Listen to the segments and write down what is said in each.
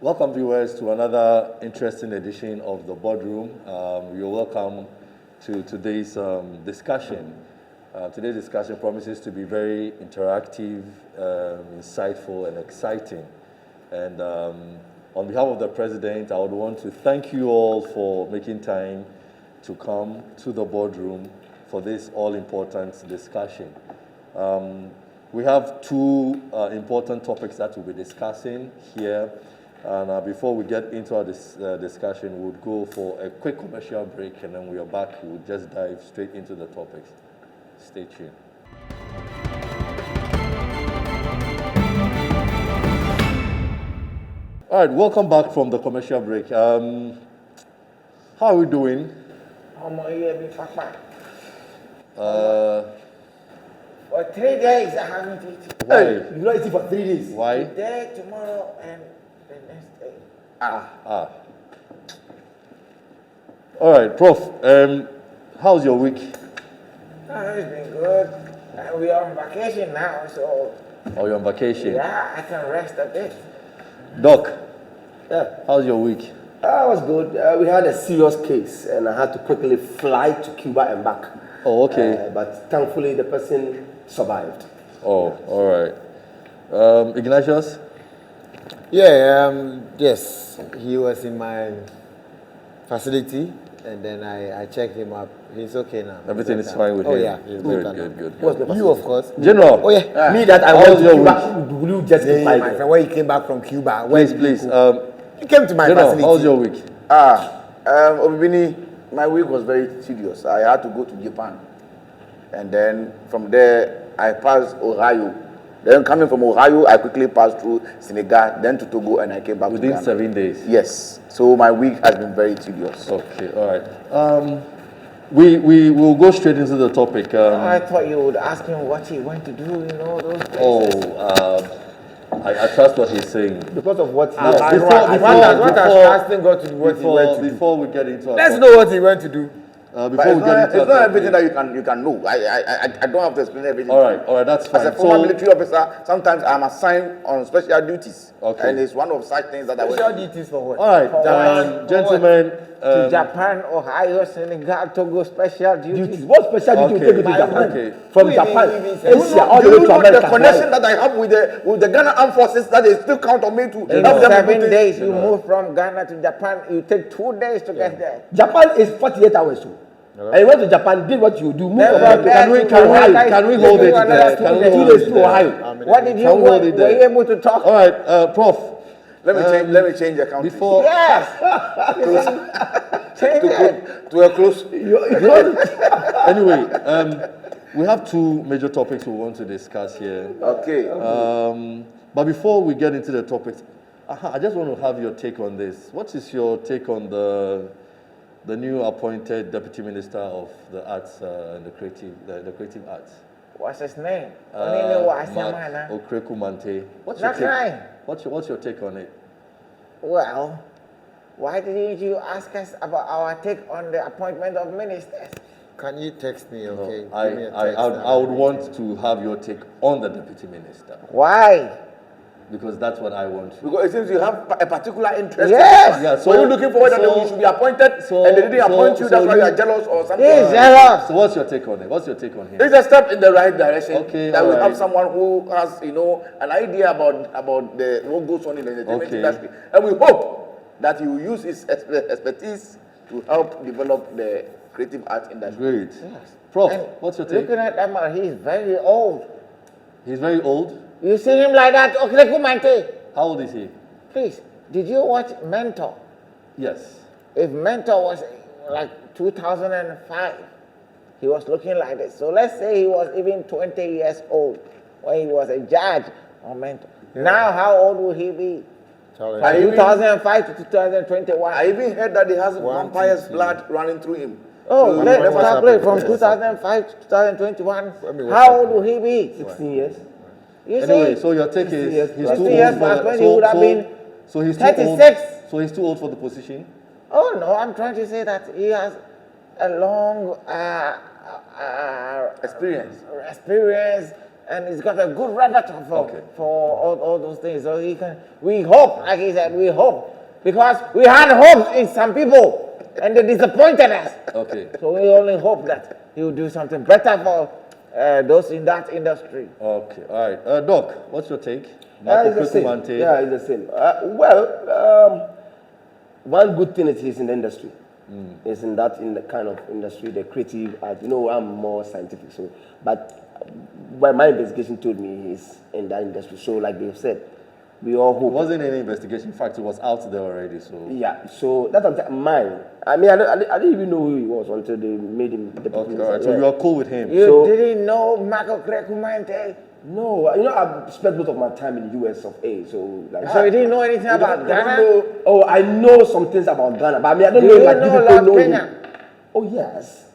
Welcome, viewers, to another interesting edition of the Boardroom. You're welcome to today's discussion. Today's discussion promises to be very interactive, insightful, and exciting. And on behalf of the President, I would want to thank you all for making time to come to the Boardroom for this all-important discussion. We have two important topics that we'll be discussing here. And before we get into our discussion, we'll go for a quick commercial break, and then we are back. We'll just dive straight into the topics. Stay tuned. All right, welcome back from the commercial break. How are we doing? For 3 days I haven't eaten. Why? Hey, you not eating for 3 days. Why? Today, tomorrow, and the next day. All right, Prof. How's your week? It's been good. We are on vacation now, so Oh, you're on vacation. yeah, I can rest a bit. Doc, Yeah, how's your week? that was good. We had a serious case, and I had to quickly fly to Cuba and back. Oh, okay. But thankfully, the person survived. Oh, all right. Ignatius? Yeah, yes, he was in my facility, and then I checked him up. He's okay now. Everything is fine with him. him? Oh yeah, he's Good, better good, now. good, What's good. the You, of course. General, Oh yeah. Me that I How's went to your Cuba, will you just keep Yeah, quiet? my friend, when he came back from Cuba, please, please. he came to my General, facility. how's your week? Obibini, my week was very tedious. I had to go to Japan. And then from there, I passed Ohio. Then coming from Ohio, I quickly passed through Senegal, then to Togo, and I came back to Within Ghana. 7 days? Yes. So my week has been very tedious. Okay, all right. We will go straight into the topic. I thought you would ask him what he went to do in all those places. I trust what he's saying. Because of what he Now, has. What has fasting got to do what he went to do? before we get into our Let's topic, know what he went to do. But before we get into it's our not topic- everything that you can know. I don't have to explain everything. All right, that's fine. As a former military officer, sometimes I'm assigned on special duties. Okay. And it's one of such things that I Special will. duties for what? All right, gentlemen. To Japan, Ohio, Senegal, Togo, special duties. Duties. What special duty will take you to Japan? okay. From Japan, Asia, all Do the way you to know the America. connection that I have with the Ghana Armed Forces that they still count on me to In help them 7 do things? days, you move from Ghana to Japan. You take 2 days to get there. Japan is 48 hours. So. And you went to Japan, did what you do, move Never from Japan been to to Ohio. Ohio. Can we hold it Another there? 2 Can we days. hold 2 days it to there? Ohio. What did you Can we hold it were there? you able to talk? All right, Prof. Let me change the country Before Yes. Change it. to a close. anyway, we have two major topics we want to discuss here. Okay. But before we get into the topics, I just want to have your take on this. What is your take on the new appointed Deputy Minister of the Arts and the creative arts? What's his name? Only Mark Wasamana. Okreku Mante. What's That's your take? right. What's your take on it? Well, why didn't you ask us about our take on the appointment of ministers? Can you text me, okay? I Give me a text and I would I'll want to have your take on the Deputy Minister Why? because that's what I want. Because it seems you have a particular interest. Yes. Yeah, So you're looking forward that you should be appointed and they didn't appoint you, that's why you are jealous or something. He's jealous. So what's your take on it? What's your take on him? It's a step in the right direction. Okay, that we alright. have someone who has, an idea about the what goes on in the entertainment Okay. industry, and we hope that he will use his expertise to help develop the creative arts industry. Great. Prof, And what's your take? looking at that man, he's very old. He's very old. You see him like that? Okrekumante. How old is he? Please, did you watch Mentor? Yes. If Mentor was like 2005, he was looking like this. So let's say he was even 20 years old when he was a judge on Mentor. Now, how old will he be? tell I him. even- 2005 to 2021. I even heard that he has 1, vampire's 2, 3. blood running through him. Oh, So let's whatever calculate happened- from 2005 to 2021. Let me watch How that. old will he be? 16 years. You Anyway, see, so your take 60 is years he's plus. too 60 old years for plus the, 20 would have been so he's too old. 36. So he's too old for the position. Oh no, I'm trying to say that he has a long Experience. experience and he's got a good repertoire Okay. for all those things. So he can. We hope, like he said, we hope because we had hopes in some people, and they disappointed us. Okay. So we only hope that he will do something better for those in that industry. Okay. All right. Doc, what's your take? It's the same. Kumante. Yeah, it's the same. One good thing is he's in the industry. He's in the kind of industry, the creative art. You know, I'm more scientific, so but well, my investigation told me he's in that industry. So, like they've said, we all It hope. wasn't any investigation. In fact, it was out there already. So Yeah, so that's what I'm saying. Mine. I mean, I didn't even know who he was until they made him the okay. All right. So you are cool with him. You So- didn't know Marco Crekumante? No, you know, I've spent most of my time in the US of A, so like. So you didn't know anything about I Ghana? don't know. Oh, I know some things about Ghana, but I mean, I don't Do know you like know you people Lord know Kenya? him. Oh yes.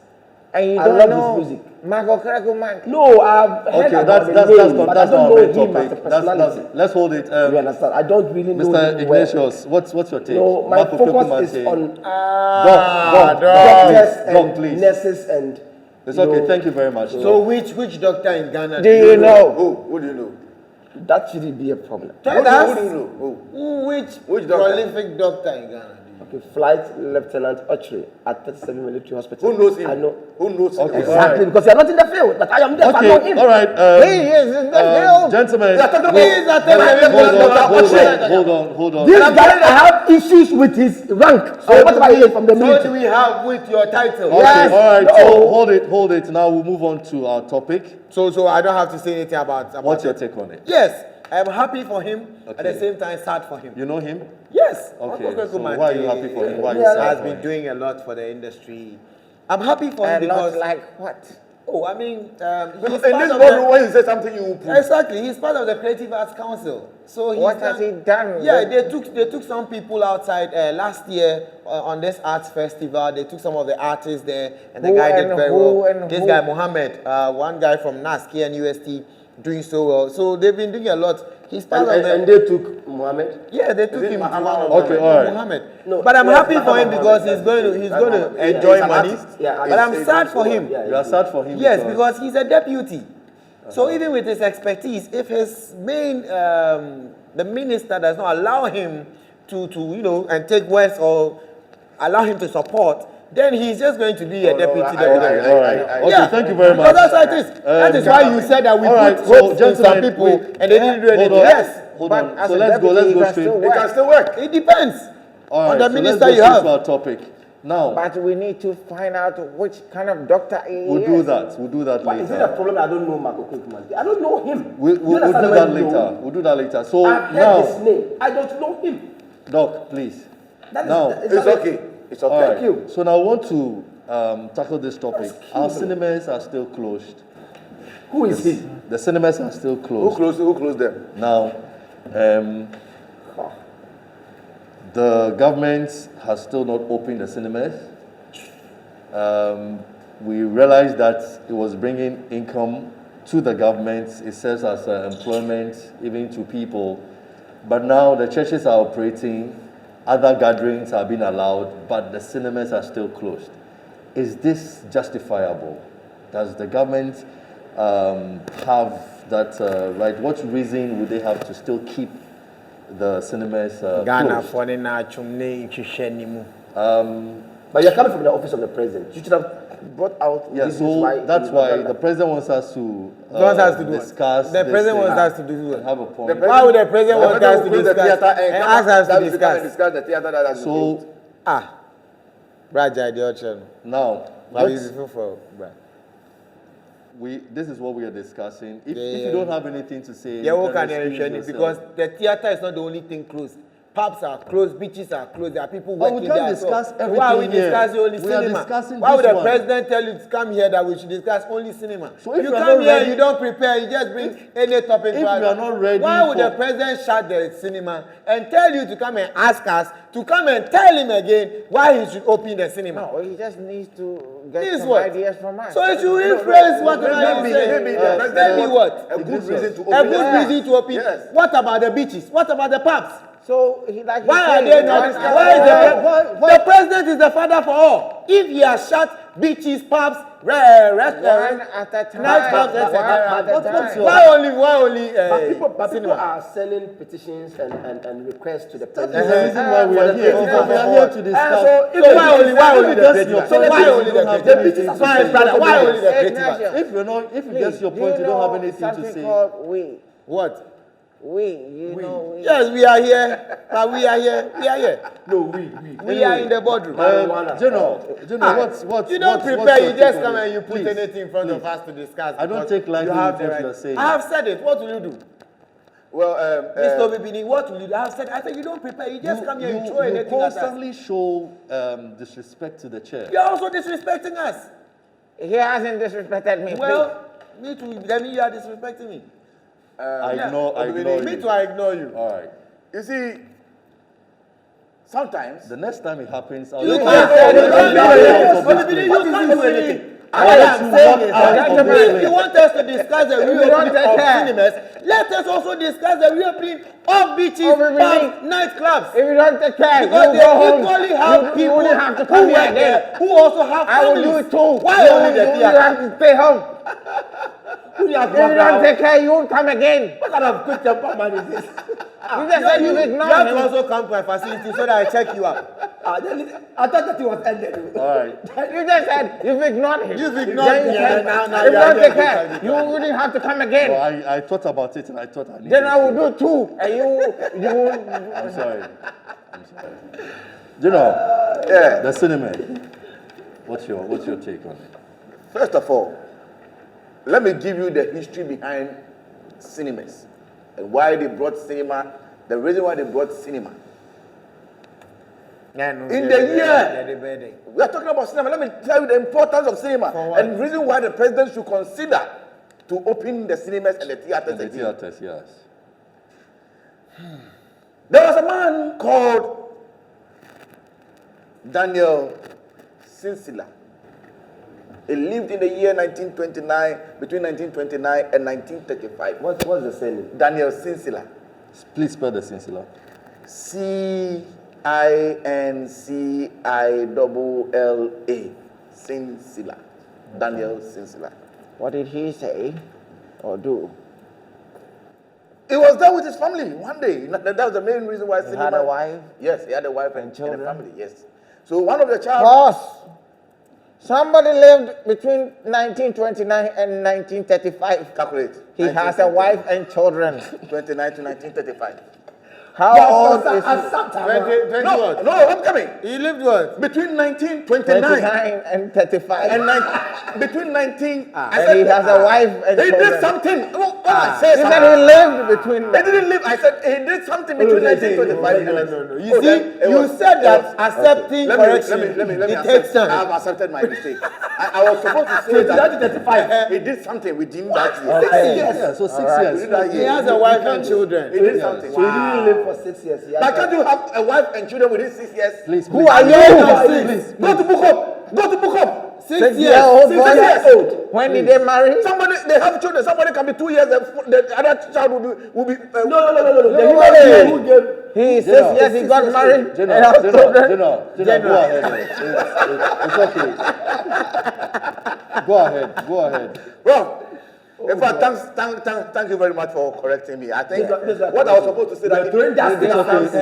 And you I don't love know his music. Marco Crekumante? No, I've heard Okay, about the that's name, but I not don't our know main him as a topic. personality. Let's hold it. You understand? I don't really know Mr. him well. Ignatius, what's your take? No, my Marco focus Kumante. is on Doc, doctors Doc, and please. nurses and. It's you okay. know, Thank you very much. So which doctor in Ghana Do you know? Who do you know? that shouldn't be a problem. Tell Who us do you know? Who? which Which doctor? prolific doctor in Ghana do you know? Okay, Flight Lieutenant Ochre at 37 Military Hospital. Who knows him? I know. Who knows him? Okay. Exactly, Alright. because you're not in the field, but I am there, so I know Okay, him. all right. He is in the field. Gentlemen, Please, hold on. This guy, I have issues with his rank. So what about he from the So do military? we have with your title? Okay, Yes, all right. no. So hold it. Now we'll move on to our topic. So I don't have to say anything about What's your it. take on it? Yes, I am happy for him. At Okay. the same time, sad for him. You know him? Yes. Okay, Marco so Kumante, why are you happy for him? Why are you Yeah, sad has for been him? doing a lot for the industry. I'm happy for him And because not like what? oh, I mean, he's In part this of boardroom, the, when you say something, you will prove. exactly. He's part of the Creative Arts Council. So he's What has he done? Yeah, they took some people outside last year on this arts festival. They took some of the artists there, and the Who guy did and very who well. and This who? guy Mohammed, one guy from NASC and UST, doing so well. So they've been doing a lot. He's part of And the. they took Mohammed. Yeah, they took it him to Muhammad one of or them. Okay, all right. Muhammad. No, But I'm yes, happy for him Muhammad, because that's he's going to Muhammad. enjoy He's an money. artist. Yeah, But I'm he's sad doing for so him. well. You are sad for him? Yes, because he's a deputy. So even with his expertise, if his main the minister does not allow him to and take words or allow him to support, then he's just going to be a deputy. All right. Okay, Yeah, thank you very because much. that's how it is. That is why you said that we All right, put so hopes in some gentlemen, people we- and they didn't do Hold anything. on. Yes, Hold But on. as So a let's go deputy, he straight. can still It work. can still work. it depends All on right, the so let's minister go you straight have. to our topic. Now, But we need to find out which kind of doctor he we'll is. do that. We'll do that Why is it a later. problem? I don't know Marco Kumante. I don't know him. We'll You do understand that what I mean? later. We'll do that later. So I've heard his now, name. I don't know him. Doc, please. That is, Now, is It's that- okay. It's All okay. right. you. So now I want to tackle this topic. Our cinemas are still closed. Who is he? The cinemas are still Who closed. closed them? Now, the government has still not opened the cinemas. We realized that it was bringing income to the government. It serves as employment even to people. But now the churches are operating, other gatherings are being allowed, but the cinemas are still closed. Is this justifiable? Does the government have that right? What reason would they have to still keep the cinemas Ghana closed? for the nachumne chishenimu. But you're coming from the office of the president. You should have brought out Yeah, reasons so that's you've why done the that. president wants us to Wants us to do what? discuss. The this president thing wants us to do what? and have a point. Why would the president want us to close the discuss theater and come ask out, us to that we can discuss? discuss the theater that has been closed. So Ah, Raja, the option. now, What let's- is it for? Brad? this is what we are discussing. If Yeah. you don't have anything to say, Yeah, you what can can you excuse mention it? yourself. Because the theater is not the only thing closed. Pubs are closed, beaches are closed. There are people But working we can't there. as well. discuss Why are we everything here. discussing only We are cinema? discussing Why would this the one. president tell you to come here that we should discuss only cinema? So if you you are come not here, ready- you don't prepare, you just bring any topic. if for us. you are not ready why would for- the president shut the cinema and tell you to come and ask us to come and tell him again why he should open the cinema? No, he just needs to get This some what? ideas from us. So it should rephrase whatever you say. Maybe the Tell president me wants what? a good reason to open A good it. reason to open. Yes. What about the beaches? What about the pubs? So he like he Why are said, they not? why- Why is why- the president is the father for all? If he has shut beaches, pubs, One at a time. Nightclubs, One at a what's time. your- Why only But people cinema? are sending petitions and requests to the That is president. the reason why we are here. We are here to discuss. So why only If the that's creative your arts? point, Why you only don't the have creative anything arts? to My say. brother, why only the Hey, creative arts? Ignacio, If please, that's your do point, you don't have anything to something say. called we. What? You know we. Yes, we are here. We are here. No, We are in the boardroom. General, what's You don't what's prepare, your you just take come on and it? you put Please, anything in front of please. us to discuss. I don't because take lightly you have with the what right. you are saying. I have said it. What will you do? Well, Mr. Obibini, what will you do? I have said, I think you don't prepare. You just come here and throw you anything at us. constantly show disrespect to the chair. You're also disrespecting us. He hasn't disrespected me. Well, me too. That means you are disrespecting me. I Yeah. ignore Me you. too, I ignore you. All right. you see, sometimes The next time it happens, I'll You let can't you do know. anything. You can't do anything. What I'm saying is that if you want us to discuss the reopening of cinemas, let us also discuss the reopening of beaches, pubs, nightclubs. If you don't take care, Because you they go home. equally have You people wouldn't have to who come here work again. there, who also have I will families. do it too. Why only the You theater? have to stay home. Who you have If you don't take care, you won't come again. What kind of quick temper man is this? You just said you've You ignored have to him. also come to my facility so that I check you out. I thought that he was ended. All right. You just said you've ignored him. You've ignored Then you me, said, and now if you you are don't take here care, because you wouldn't have to come again. Well, I thought about it and I thought I needed Then I to. will do too. And you I'm sorry. You know, yeah. the cinema. What's your take on it? First of all, let me give you the history behind cinemas and why they brought cinema. The reason why they brought cinema. In the year, we are talking about cinema. Let me tell you the importance of cinema and the reason why the president should consider to open the cinemas and the theaters And the again. theaters, yes. There was a man called Daniel Sinsila. He lived in the year 1929, between 1929 and 1935. What's the surname? Daniel Sinsila. Please spell the Sinsila. Cincilla. Sinsila. Daniel Sinsila. What did he say or do? He was there with his family one day. That was the main reason why cinema. Had a wife? Yes, he had a wife and children? a family. Yes. So one of the child. Boss, somebody lived between 1929 and 1935. Calculate. He has a wife and children. 29 to 1935. How old is he? 20 No, what? no, I'm coming. He lived what? Between 1929 29 and 35. and between 19. I And he has a wife and he children. did something. What I He said, said he lived between. he didn't live. I said he did something between 1925 and No. You see, you said that accepting correction, Let me it accept. takes I time. have accepted my mistake. I was supposed to say that 1935. He did something within that year. Okay. 6 years. Yeah, so 6 He years. did that He year. has a wife and children. He did something. So he didn't live for 6 years. He But can't you have a wife and children within 6 years? Please, Who please. are you? Please, Go to book up. Go to book up. 6 years. 6-year-old 6 boy. years old. When did they marry? Somebody, they have children. Somebody can be 2 years. The other child will be. No. The No human way. being who gave. He is 6 General. years, he got married and General, has children. General, go ahead. It's okay. Go ahead. Well, in fact, thank you very much for correcting me. I think This is a what I was supposed to say that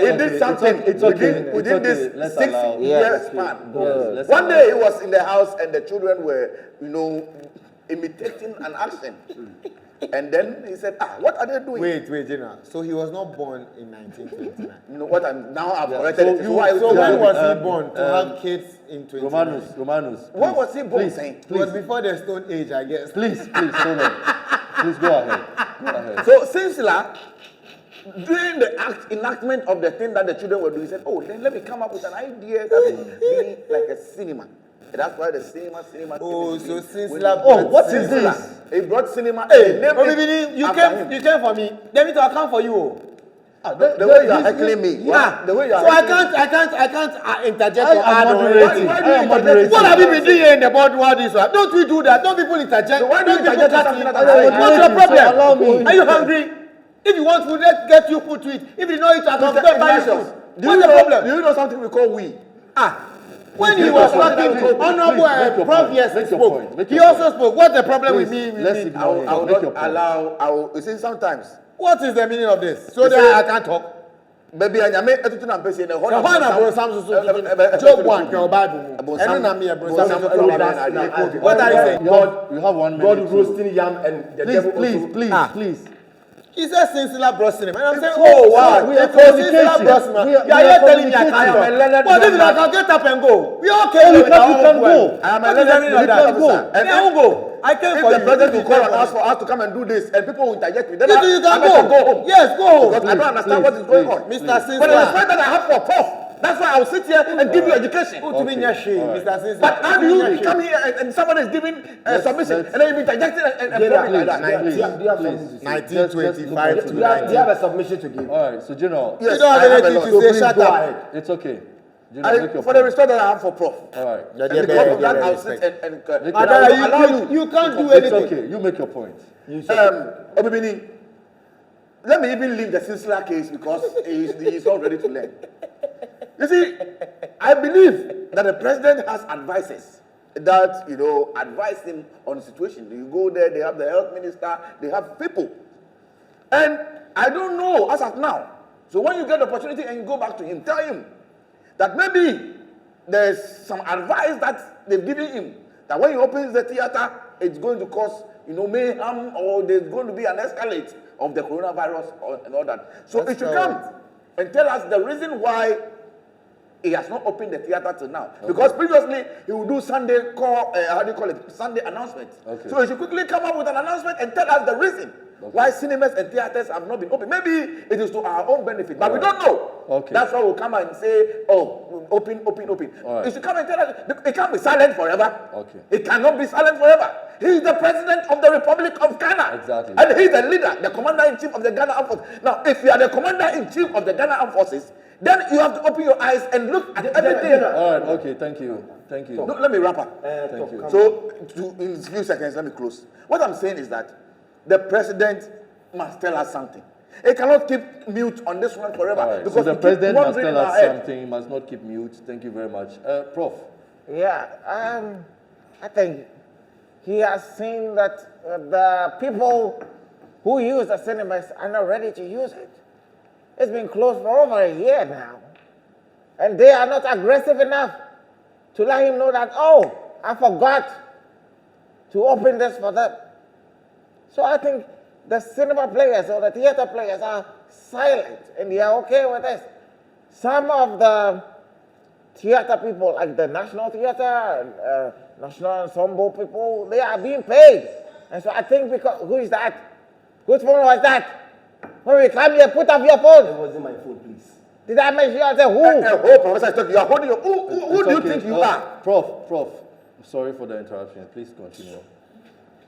he did something It's okay. within It's okay. this Let's 6 allow- year Yes. span. Let's One allow- day he was in the house and the children were, imitating an action. And then he said, what are they doing? Wait, General. So he was not born in 1929. You know what I've corrected it. So Why- when was he born to have kids in 29? Romanus. What please, was he born please, saying? It was before the Stone Age, I guess. Please, hold on. Please go ahead. So Sinsila, during the enactment of the thing that the children were doing, he said, then let me come up with an idea that will be like a cinema. And that's why the cinema. Oh, so Sinsila. Sinsila. What is this? He brought cinema. Hey, he named it Obibini, you after came for me. Let me to account for you. The way you are heckling me. Yeah. The way you are So I heckling can't interject I or am add on moderating. anything. Why do I you am interject? moderating. What have you been doing here in the boardroom all this while? Don't we do that? Don't people interject? So why do you Don't people interject cut something in? that I'm saying? What's your problem? So allow me. Are you hungry? If you want food, let's get you food to eat. If you don't eat, I can go buy you food. Do What's you the know? problem? Do you know something we call we? When he Make was your point. talking, Please, Honorable make your Prof point. yes Make your spoke. point. Make He your also point. spoke. What's the problem with Please, me? let's me? ignore him. I will Make your not point. allow, you see, sometimes, What is the meaning of this? So You that say- I can't talk. maybe I may everything I'm saying. So why not bro Sam Job 1 your Bible. And then me bro Sam What are you saying? You have 1 minute. God roasting yam and the Please, devil please, also. please, please. He said Sinsila brought cinema. And I'm saying, So, oh wow, so we are if Sinsila communicating. brought cinema, We you are are here telling me I communicating. can't I am a learned But this is young I can get up and go. We all came Oh, here you with can- our you own can fuel. go. I am a What is the learned meaning of you that? can go. And I won't go. I came If for the you. president You will call came on for us me. for us to come and do this, and people will interject with, then You two, you can better go. home. Yes, go home. Because I don't understand Please, what is going please, on. please. Mr. For the Sinsila. respect that I have for Prof, that's why I will sit here and give you education. Who to be Okay, Nyashi, all right. Mr. Sinsila? But how do you come here and somebody is giving submission, let's- and then you be interjecting and Please, probing like that? please, Do you have please. something to say? 1925 Just to Do you have 19. a submission to give? All right, so General, Yes, You don't have I have a anything lot. to So say, please shut go up. ahead. it's okay. General, make your For the point. respect that I have for Prof. All right. Yeah, And yeah, because yeah, of that, yeah, I'll sit respect. and Make and your I point. will allow you. You can't do It's anything. okay. You make your point. Obibini, let me even leave the Sinsila case because he is not ready to learn. You see, I believe that the president has advisors that, advise him on the situation. You go there, they have the health minister, they have people. And I don't know as of now. So when you get the opportunity and you go back to him, tell him that maybe there's some advice that they've given him that when he opens the theater, it's going to cause, mayhem, or there's going to be an escalate of the coronavirus and all that. So That's it should correct. come and tell us the reason why he has not opened the theater till now. Because previously he would do Sunday Sunday announcement. Okay. So he should quickly come up with an announcement and tell us the reason why cinemas and theaters have not been open. Maybe it is to our own benefit, but we don't know. Okay. That's why we'll come and say, oh, open. All right. It should come and tell us. It can't be silent forever. Okay. It cannot be silent forever. He is the president of the Republic of Ghana. Exactly. And he is the leader, the commander-in-chief of the Ghana Armed Forces. Now, if you are the commander-in-chief of the Ghana Armed Forces, then you have to open your eyes and look at everything. All right. Okay. Thank you. Thank you. No, let me wrap up. Thank you. So, in a few seconds, let me close. What I'm saying is that the president must tell us something. He cannot keep mute on this one forever. All right. Because So the we keep president must wondering tell in our us head. something. He must not keep mute. Thank you very much. Prof. Yeah, I think he has seen that the people who use the cinemas are not ready to use it. It's been closed for over a year now. And they are not aggressive enough to let him know that, oh, I forgot to open this for them. So I think the cinema players or the theater players are silent and they are okay with this. Some of the theater people, like the National Theater and National Ensemble people, they are being paid. And so I think because, who is that? Whose phone was that? When we come here, put up your It phone. wasn't my phone, please. Did I mention you? I said, who? Oh, Professor, is talking. You are holding your. Who It's do you okay. think you are? Prof. Sorry for the interruption. Please continue.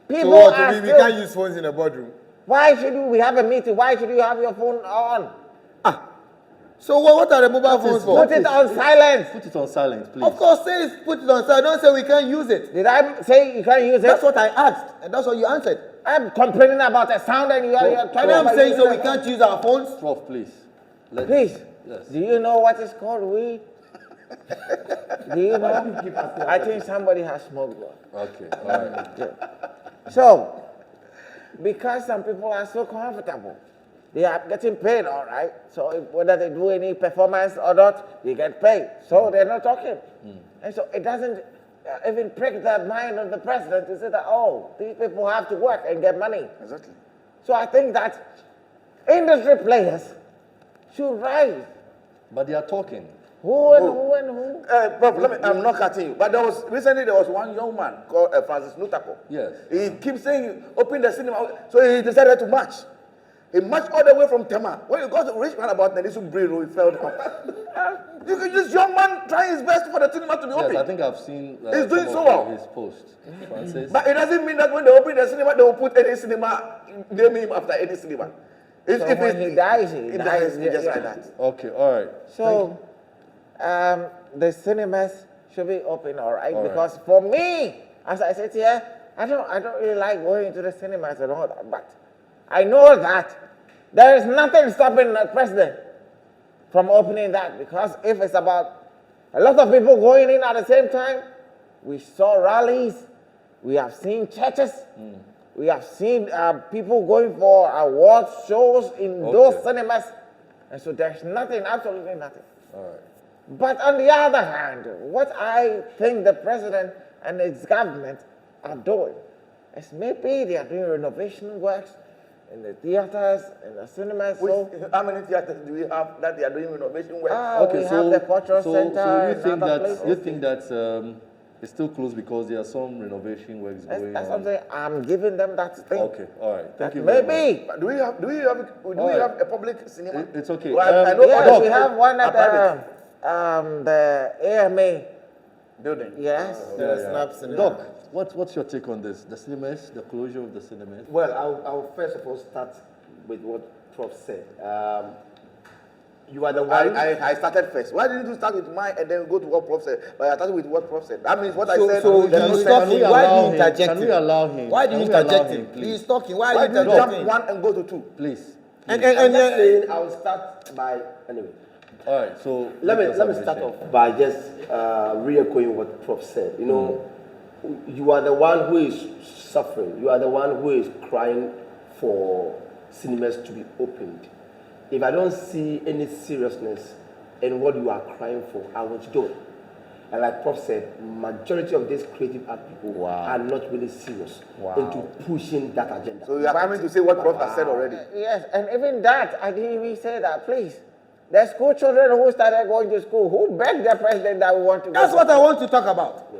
People So what? are We still, can't use phones in the boardroom. why should we have a meeting? Why should you have your phone on? So what are the mobile phones for? Put it on silence. Put it on silent, please. Of course, say put it on silent. Don't say we can't use it. Did I say you can't use That's it? what I asked, and that's what you answered. I'm complaining about the sound and you're trying And to I'm saying so we can't use our phones. Prof, please. Please, Yes. do you know what is called weed? Do you know? I think somebody has smoked one. Okay. All right. So, because some people are so comfortable, they are getting paid, all right. So whether they do any performance or not, they get paid. So they're not talking. And so it doesn't even prick the mind of the president to say that, oh, these people have to work and get money. Exactly. So I think that industry players should rise. But they are talking. Who and who and who? Prof, I'm not cutting you, but recently there was one young man called Francis Lutako. Yes. He keeps saying, open the cinema. So he decided to march. He marched all the way from Tema. When he got to reach about Nenisu Briro, he fell down. This young man trying his best for the cinema to be Yes, open. I think I've seen He's doing some so of well. his posts. Francis. But it doesn't mean that when they open the cinema, they will put any cinema, name him after any cinema. So when he dies, he dies just like that. Okay, all right. So the cinemas should be open, all right? All right. Because for me, as I said here, I don't really like going to the cinemas and all that. But I know that there is nothing stopping the president from opening that, because if it's about A lot of people going in at the same time. We saw rallies. We have seen churches. We have seen people going for award shows in those cinemas. And so there's nothing, absolutely nothing. All right. But on the other hand, what I think the president and his government are doing is maybe they are doing renovation works in the theaters, in the cinemas. How many theaters do we have that they are doing renovation work? We have the cultural center So and other places. you think that it's still closed because there are some renovation works going That's on? something I'm giving them that thing. Okay, all right. Thank you very much. Maybe. Do we have a public cinema? It's okay. Well, I know Yes, others we have one at private the AMA. building. Yes. Snaps in Doc, what's your take on this? The cinemas, the closure of the cinemas? Well, I'll first of all start with what Prof said. You are the one. I started first. Why didn't you start with mine and then go to what Prof said? But I started with what Prof said. That means what I said. So there's no he's sense. talking. Why do you interject Can we him? allow him? Why do you Can we allow interject him, him? please? He's talking. Why Why are you do you jump interjecting? one and go to two? Please. I'm just saying I will start by anyway. All right, so Let make me your start submission. off by just re-echoing what Prof said. You know, you are the one who is suffering. You are the one who is crying for cinemas to be opened. If I don't see any seriousness in what you are crying for, I won't do it. And like Prof said, majority of these creative art people are not really serious into pushing that agenda. So you are coming to say what Prof has said already. Yes, and even that, I didn't even say that, please. The school children who started going to school, who begged the president that we want to go That's to what I school? want to talk about.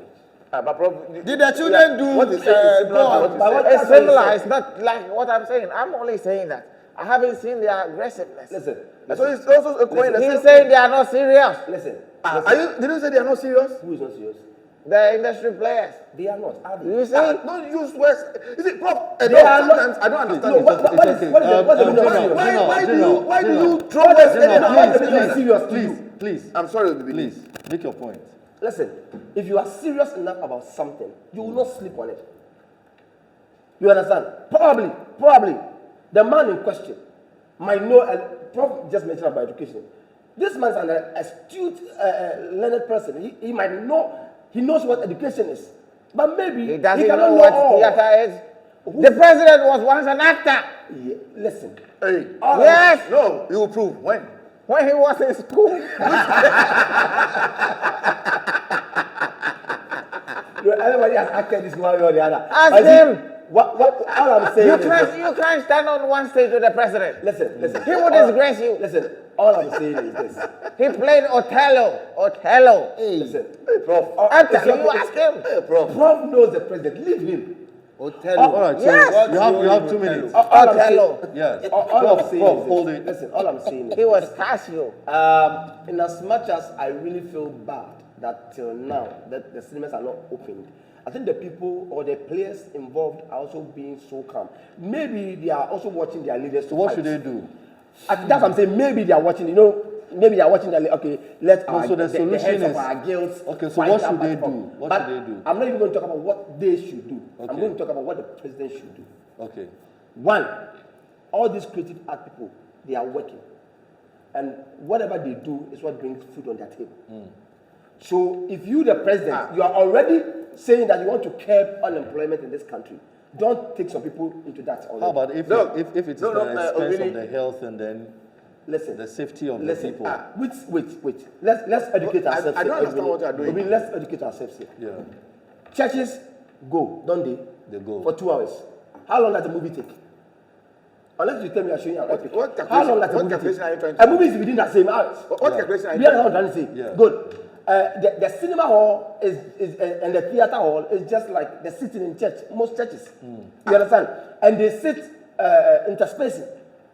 But Prof, Did the children do? what he said is similar to go what on. he said. It's similar, it's not like what I'm saying. I'm only saying that. I haven't seen their aggressiveness. Listen, So it's also echoing the He's same saying they are not serious. listen. Did you say they are not serious? Who is not serious? The industry players. They are not. Are they? You see? Don't use words. Is it Prof? They are not- Sometimes I don't understand. No, it. what is okay. what is the meaning of General, serious? Why do you throw What words is in the and meaning out? of serious to you? Please, I'm sorry, Bibi. please, make your point. Listen, if you are serious enough about something, you will not sleep on it. You understand? Probably, the man in question might know, and Prof just mentioned about education. This man is an astute, learned person. He might know, he knows what education is. But maybe He doesn't cannot know what all. theater is. The president was once an actor Yeah, listen, Hey. Yes. No, you will prove. When? when he was in school. everybody has acted this one way or the other. Ask But see, him. all I'm saying You is this. can't stand on one stage with the president. Listen. He would all- disgrace you. Listen, all I'm saying is this. He played Othello. Listen, Hey, Prof. I'm it's telling you, okay. ask him. Hey, Prof. Prof knows the president. Leave him. Hotel. All right, so Yes. you have 2 minutes. All I'm Othello. saying- Yes. all I'm Prof, saying Prof, is this. hold it. Listen, all I'm saying is He was Casio. in as much as I really feel bad that till now that the cinemas are not opened, I think the people or the players involved are also being so calm. Maybe they are also watching their leaders. So what should they do? That's what I'm saying. Maybe they are watching. Maybe they are watching. Okay, let No, so the heads solution of is- our guilds. Okay, so fight what that should they platform. do? What But should they do? I'm not even going to talk about what they should do. I'm Okay. going to talk about what the president should do. Okay. One, all these creative art people, they are working. And whatever they do is what brings food on their table. So if you, the president, you are already saying that you want to curb unemployment in this country, don't take some people into that already. How about if No. if it is No, the expense really- of the health and then Listen, the safety of the listen. people? Wait. Let's educate I ourselves. don't here, understand Obi. what you are doing. Obi, let's educate ourselves here. Yeah, Churches go, don't they? they go. For 2 hours. How long does a movie take? Unless you tell me you're showing an epic. what How long does a what movie calculation are you take? trying to A movie is within that same hours. What calculation are you You know trying what I'm trying to say? Yeah. Good. The cinema hall is and the theater hall is just like the sitting in church. Most churches, you understand, and they sit interspacing.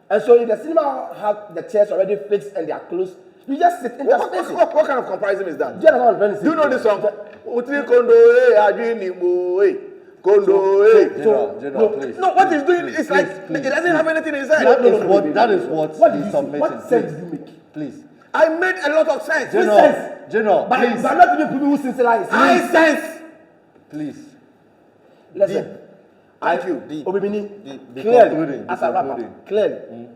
And so if the cinema hall have the chairs already fixed and they are closed, you just sit interspacing. What kind of comparison is that? Do you understand what I'm trying to say? Do you know this song? Uti kondo ajini mo kondo General, please. No, what he's doing is like please, it doesn't have anything inside. That is what What did he's you say? submitting. What sense did you make? Please. I made a lot of sense. General, sense? General, But please. not even people who synchronize. I sense. Please. Listen, Thank you. Obimini, Be clearly, concluding, as be a rapper, concluding. clearly,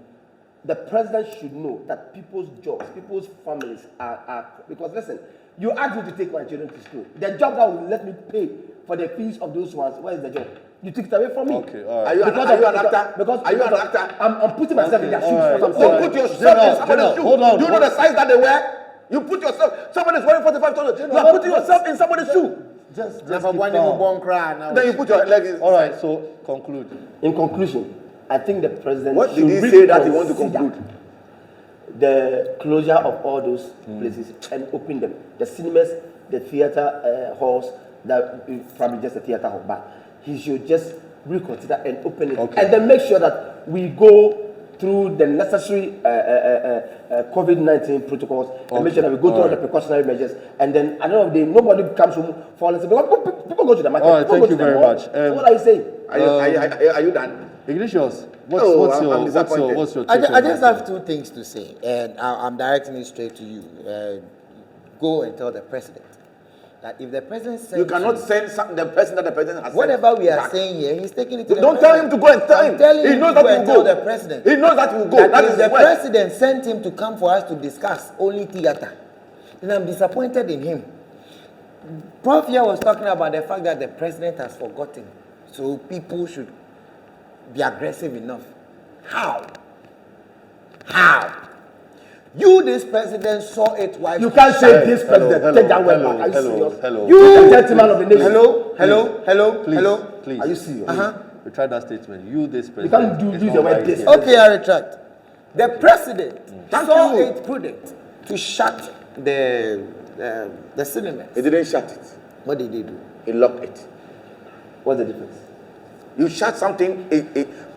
the president should know that people's jobs, people's families are because listen, you asked me to take my children to school. The job that will let me pay for the fees of those ones, where is the job? You took it away from me. Okay, all right. Are you an actor? Because Are you an actor? I'm putting myself in their shoes. all right. What I'm Don't saying. put yourself in somebody's shoe. hold on. Do you know the size that they wear? You put yourself. Somebody's wearing 45,000. You are putting yourself in somebody's shoe. Just Never keep one calm. born cry now. Then you put your leg in. All right, so conclude. In conclusion, I think the president What should did he say that he want to reconsider conclude? the closure of all those places and open them. The cinemas, the theater halls, that probably just a theater hall, but he should just reconsider and open it, Okay. and then make sure that we go through the necessary COVID-19 protocols and make sure that we go through all the precautionary measures, and then at the end of the day, nobody comes home falling sick because people go to the market. All right, people thank go to you the very mall. much. So what are you saying? Are you done? Ignatius, No, I'm what's disappointed. your take I on just that? have two things to say, and I'm directing it straight to you. Go and tell the president that if the president sends You cannot send the person that the president has whatever sent we are back. saying here, he's taking it to the Don't tell him to go and tell I'm him. telling He him knows to that go he and will tell go. the president. He knows that he will go. That That if is the his word. president sent him to come for us to discuss only theater, then I'm disappointed in him. Prof here was talking about the fact that the president has forgotten, so people should be aggressive enough. How? You, this president, saw it while You can't say this president. hello, Take that word hello, back. Are you hello, serious? hello. You, the gentleman of the nation. Hello. Please. Are you serious? Retract that statement. You, this You president. can't is use not the word right this. here. Okay, I retract. The president saw you. it prudent to shut the cinemas. He didn't shut it. What did they do? He locked it. What's the difference? You shut something,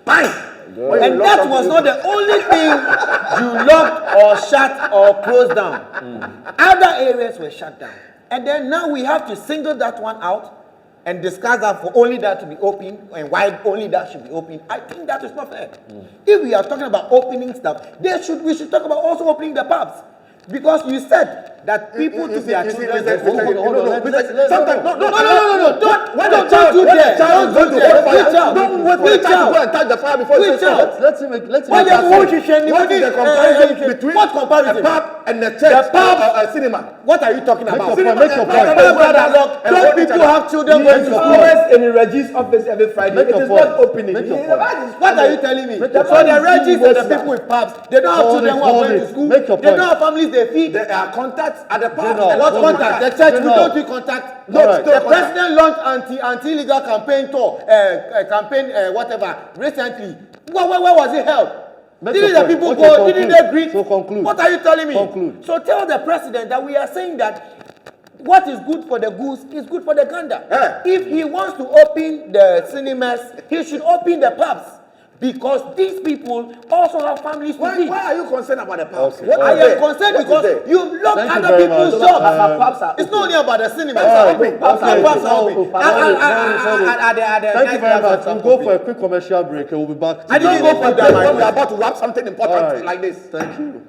bang! When you And lock that something, was not the only thing you locked or shut or closed down. Other areas were shut down. And then now we have to single that one out and discuss that for only that to be open and why only that should be open. I think that is not fair. If we are talking about opening stuff, we should talk about also opening the pubs. Because you said that people took their children to school. hold on, Sometimes, No, don't do that. Don't Don't do that. Don't wait for the child to go and touch the fire before you Reach say out. Let's him make Why that they won't point. you share the What is the money? comparison between What comparison? a pub and a church The pub- or a cinema? What are you talking Make about? your point, make your The point. pubs that are locked, And don't hold each people other. have children He going is to school? always in the Reggie's office every Friday. Make It your is point. not opening. Make your He- point. What are you telling me? Make So your point. the Reggies and the Emotional. people with pubs, they don't have Hold children it, who are hold going it. to school. Make your They point. don't have families they feed. There are contacts at the pub. General, What hold it. contact? The church, we General. don't do contact. All right. The president launched anti-illegal campaign tour, whatever, recently. Where was it held? Make Didn't your the point. people Okay, go? Didn't conclude. they greet? So conclude. What are you telling me? Conclude. So tell the president that we are saying that what is good for the goose is good for the gander. If he wants to open the cinemas, he should open the pubs. Because these people also have families to feed. Why are you concerned about the pubs? Okay. What I is there? am concerned What is because there? you lock Thank you other very people's much. jobs. Pubs are It's not only about the cinemas. All right. Pubs are Okay. open. Sorry. Thank you very much. We'll go for a quick commercial break and we'll be back. I didn't the- even put that When my we are about to wrap something important All right. like this. Thank you.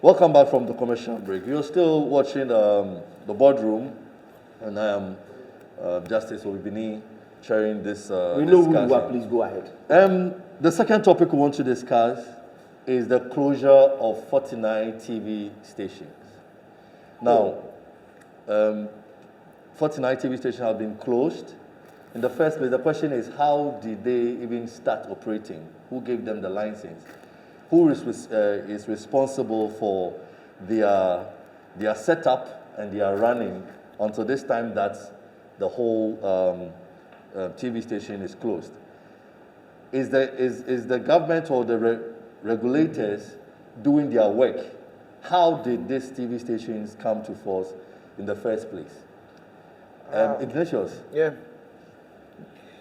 Welcome back from the commercial break. You're still watching the Boardroom, and I am Justice Obibini chairing this We know who you discussion. are. Please go ahead. The second topic we want to discuss is the closure of 49 TV stations. Now, 49 TV stations have been closed. In the first place, the question is, how did they even start operating? Who gave them the license? Who is responsible for their setup and their running until this time that the whole TV station is closed? Is the government or the regulators doing their work? How did these TV stations come to force in the first place? Ignatius, Yeah.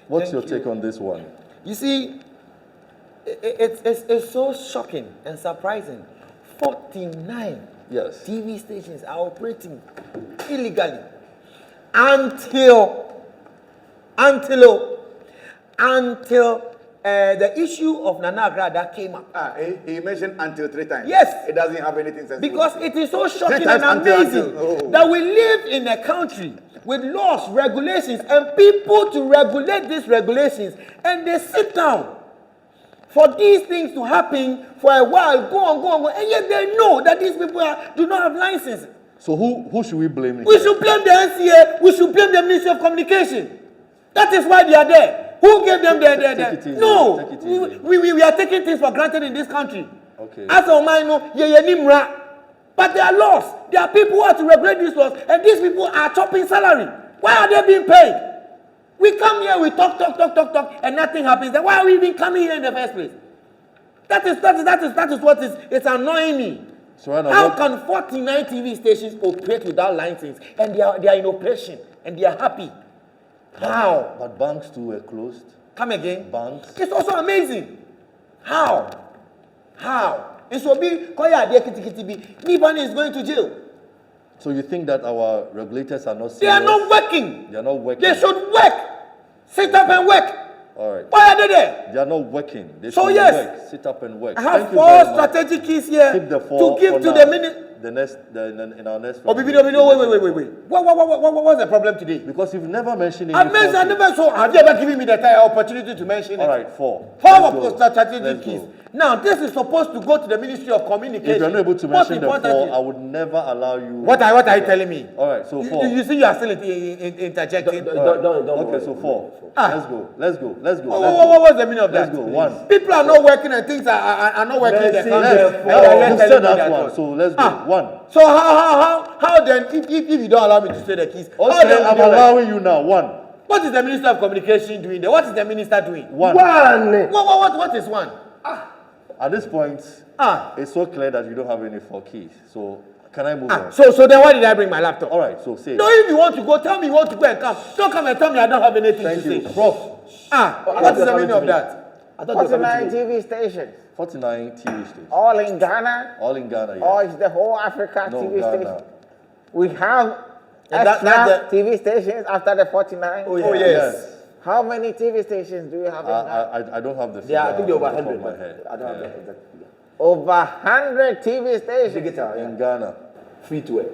what's Thank your take on this one? You see, it's so shocking and surprising. 49 Yes. TV stations are operating illegally until the issue of Nana Agrada came up. He mentioned until 3 times. Yes. It doesn't have anything sensible. Because it is so shocking times and amazing until. that we live in a country with laws, regulations, and people to regulate these regulations, and they sit down for these things to happen for a while, go on, and yet they know that these people do not have licenses. So who should we blame? We should blame the NCA, we should blame the Ministry of Communication. That is why they are there. Who gave them the no, we are taking things for granted in this country. Okay. As of mine, no, but there are laws. There are people who have to regulate these laws, and these people are chopping salary. Why are they being paid? We come here, we talk, and nothing happens. Then why are we even coming here in the first place? That is what is it's annoying me. So right now, how can 49 TV stations operate without license, and they are in operation, and they are happy? How? But banks too were closed. Come again. Banks. It's also amazing. How? It will be Nibani is going to jail. So you think that our regulators are not serious? They are not working. They are not working. They should work. Sit up and work. All right. Why are they there? They are not working. They So should yes. work. Sit up and work. I have Thank you 4 very much. strategic keys here Keep the 4 to give for to now. the minute. In our next. Oh, wait. What's the problem today? Because you've never mentioned. Have you ever given me the opportunity to mention it? All right, 4. Four Let's of go. strategic Let's keys. go. Now, this is supposed to go to the Ministry of Communication. If you're not able to Most mention the 4, importantly- I would never allow you. What are you telling me? All right, so 4. You see, you are still interjecting. Don't Okay, so 4. Ah. Let's go. What's the meaning of that? Let's go. 1. People are not working and things are not working in the Let's country. see. And Yes. you're You telling said me that one. one, so let's go. 1. So how then, if you don't allow me to say the keys, how Okay, then I'm will they work? allowing you now. 1. What is the Minister of Communication doing there? What is the minister doing? 1. What is one? At this point, Ah. it's so clear that you don't have any 4 keys. So can I move on? So then why did I bring my laptop? All right, so say. No, if you want to go, tell me you want to go and come. Don't come and tell me I don't have anything Thank to you, say. Prof. What is the meaning of that? I thought you were 49 coming to me. TV stations, 49 TV stations. all in Ghana, All in Ghana, yeah. or is the whole Africa No, TV Ghana. station? We have And extra that's TV stations after the 49. Oh, yes. How many TV stations do you have in Ghana? I don't have the figure. Yeah, I think they're over off the top 100. of my But head. I don't have the exact figure. Over 100 TV stations. Digital, In Ghana. free to air.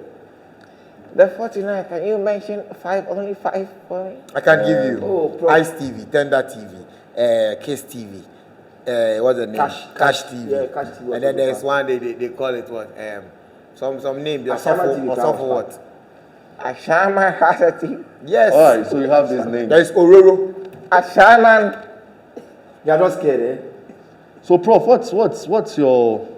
The 49, can you mention 5, only 5 for me? I can give you Prof. Ice TV, Tender TV, Kiss TV, what's the name? Cash TV. Yeah, Cash TV. And then there's one they call it what? Some name. They Ashama TV or for what? Ashama has a TV. Yes. All right, so you have this name. There is Ororo. Ashaman. You're not scared, eh? So, Prof, what's your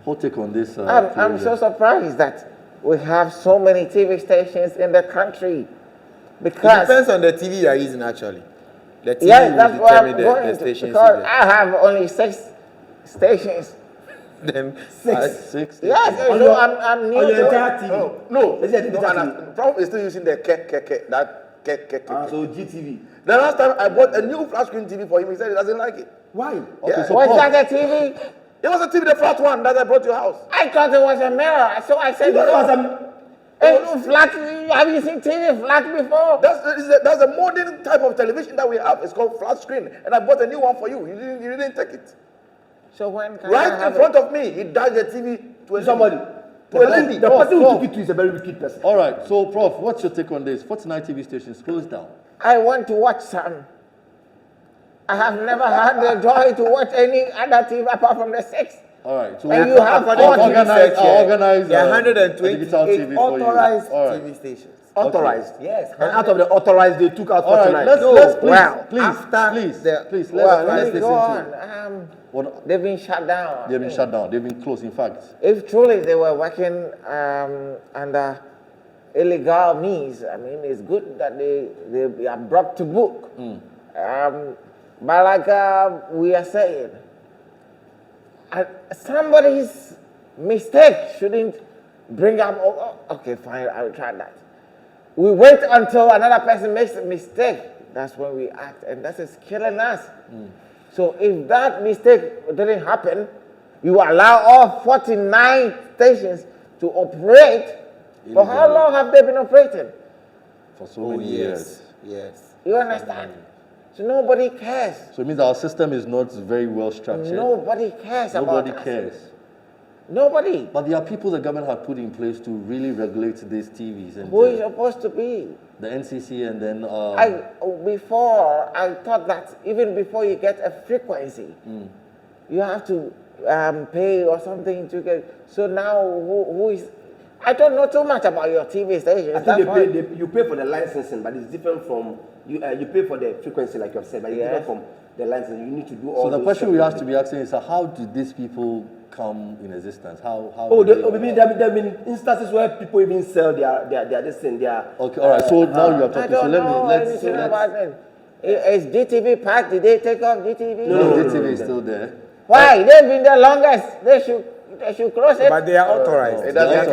whole take on this? I'm so surprised that we have so many TV stations in the country. It Because, depends on the TV you are using actually. The TV yeah, will that's what I'm determine going the to. stations. Because I have only 6 stations. Then 6. Yes, On so your- I'm new on your to entire TV. No. Let's say the No, digital and TV. Prof is still using the that ke. So GTV. The last time I bought a new flat screen TV for him, he said he doesn't like it. Why? Okay, so Was Prof, that a TV? It was a TV, the flat one that I brought to your house. I thought it was a mirror. So I said, You know what no. Flat, have you seen TV flat before? That's a modern type of television that we have. It's called flat screen, and I bought a new one for you. You didn't take it. So when can I Right in have front it? of me, he died the TV to a Somebody. To a lady. The person who Prof. took it to is a very wicked person. all right, so Prof, what's your take on this? 49 TV stations closed down. I want to watch some. I have never had the joy to watch any other TV apart from the 6. All right, so And you have I'll 40 organize There are digital 128 TV for you. authorized All right. TV stations. Authorized. Yes. And out of the authorized, they took out All 49. right, let's please, wow. please, After please, the- please, Well, let's let me listen go to on. what They've been shut down. they've been shut down. They've been closed. In fact, If truly they were working under illegal means, I mean, it's good that they are brought to book. But like we are saying, somebody's mistake shouldn't bring up, okay, fine, I will try that. We wait until another person makes a mistake. That's when we act, and that is killing us. So if that mistake didn't happen, you allow all 49 stations to operate. For how long have they been operating? for so many years. Yes. You understand? So nobody cares. So it means our system is not very well structured. Nobody cares Nobody about us. cares. Nobody. But there are people the government had put in place to really regulate these TVs. And Who is supposed to be? the NCC and then... Before, I thought that even before you get a frequency, you have to pay or something to get. So now, who is? I don't know too much about your TV station. I think you pay for the licensing, but it's different from you. You pay for the frequency, like you've said, but it's different from the license. You need to do all. So the those question we have to separate be asking is, how did these people come in existence? How Oh, did there have been instances where people even sell their this thing, their. Okay, all right. So now you are I talking. don't So know anything about it. Is GTV part? Did they take off GTV? No, DTV is still there. Why? They've been the longest. They should close it. But they are authorized. It doesn't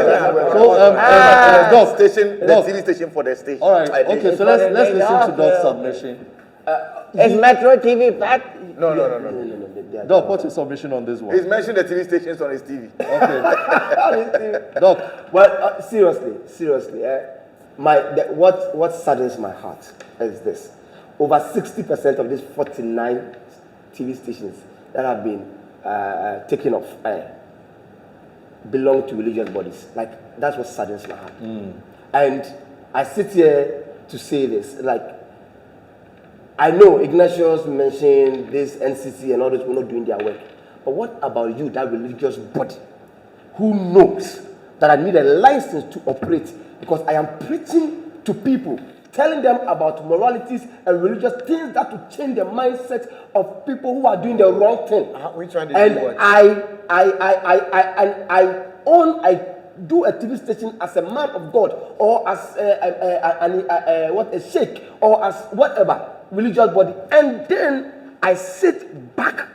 Doc, station, the Doc. TV station for the station. All right. Okay. So let's listen to Doc's submission. Is Metro TV part? No. Doc, what's your submission on this one? He's mentioned the TV stations on his TV. Okay. Doc. Well, seriously, what saddens my heart is this: over 60% of these 49 TV stations that have been taken off belong to religious bodies. Like, that's what saddens my heart. And I sit here to say this, like, I know Ignatius mentioned this NCC and all this, we're not doing their work. But what about you, that religious body, who knows that I need a license to operate because I am preaching to people, telling them about moralities and religious things that will change the mindset of people who are doing the wrong thing. Which one did And you watch? I do a TV station as a man of God, or as a sheikh, or as whatever religious body, and then I sit back